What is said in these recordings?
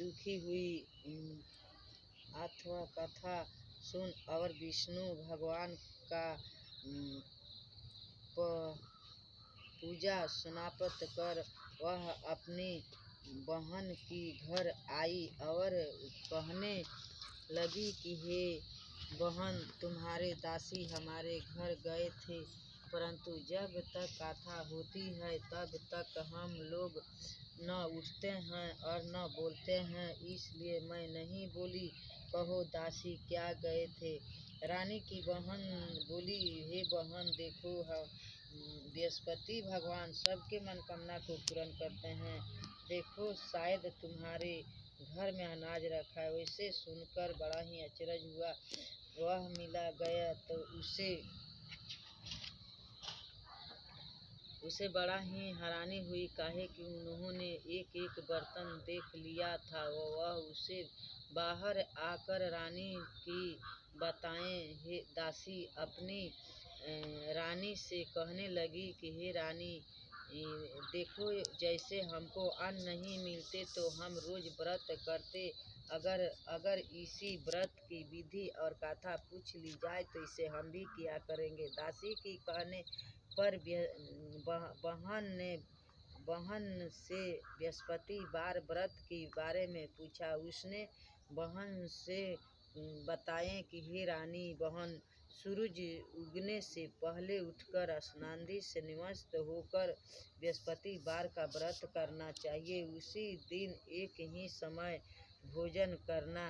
दुखी हुई अथवा कथा सुन और विष्णु भगवान का पूजा समाप्त कर वह अपनी बहन की घर आई और कहने लगी कि हे बहन, तुम्हारे दासी हमारे घर गए थे, परंतु जब तक कथा होती है तब तक हम लोग न उठते हैं और न बोलते हैं, इसलिए मैं नहीं बोली। कहो दासी, क्या गए थे? रानी की बहन बोली, हे बहन, देखो बृहस्पति भगवान सबके मनोकामना को पूर्ण करते हैं। देखो, शायद तुम्हारे घर में अनाज रखा है। वैसे सुनकर बड़ा ही अचरज हुआ। वह मिला गया तो उसे बड़ा ही हैरानी हुई, काहे कि उन्होंने एक एक बर्तन देख लिया था। वह उसे बाहर आकर रानी की बताएं। हे दासी अपनी रानी से कहने लगी कि हे रानी, देखो, जैसे हमको अन्न नहीं मिलते तो हम रोज व्रत करते। अगर इसी व्रत की विधि और कथा पूछ ली जाए तो इसे हम भी किया करेंगे। दासी की कहने पर बहन से बृहस्पति बार व्रत के बारे में पूछा। उसने बहन से बताएं कि हे रानी बहन, सूरज उगने से पहले उठकर स्नानादि से निवृत्त होकर बृहस्पति बार का व्रत करना चाहिए। उसी दिन एक ही समय भोजन करना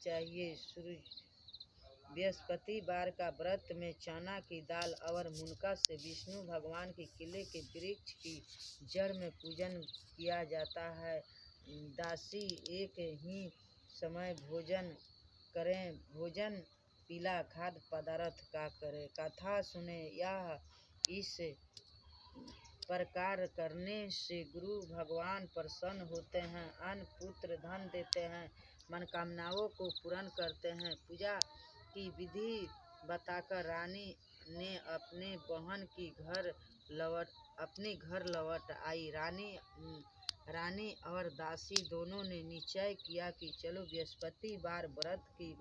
चाहिए। बृहस्पति बार का व्रत में चना की दाल और मुनका से विष्णु भगवान के किले के वृक्ष की जड़ में पूजन किया जाता है। दासी एक ही समय भोजन करें, भोजन पीला खाद्य पदार्थ का करें, कथा सुने। यह इस प्रकार करने से गुरु भगवान प्रसन्न होते हैं, अन्न पुत्र धन देते हैं, मनोकामनाओं को पूर्ण करते हैं। पूजा की विधि बताकर रानी ने अपने बहन की अपने घर लौट आई। रानी और दासी दोनों ने निश्चय किया कि चलो बृहस्पति बार व्रत की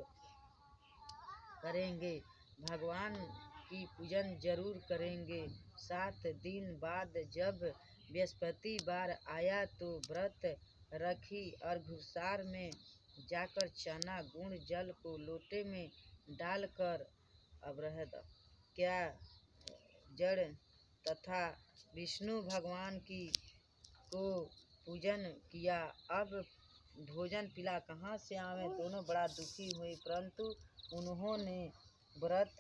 करेंगे, भगवान की पूजन जरूर करेंगे। 7 दिन बाद जब बृहस्पति बार आया तो व्रत रखी और घुड़सार में जाकर चना गुड़ जल को लोटे में डालकर अवरहद क्या जड़ तथा विष्णु भगवान को पूजन किया। अब भोजन पीला कहाँ से आवे? दोनों बड़ा दुखी हुए, परंतु उन्होंने व्रत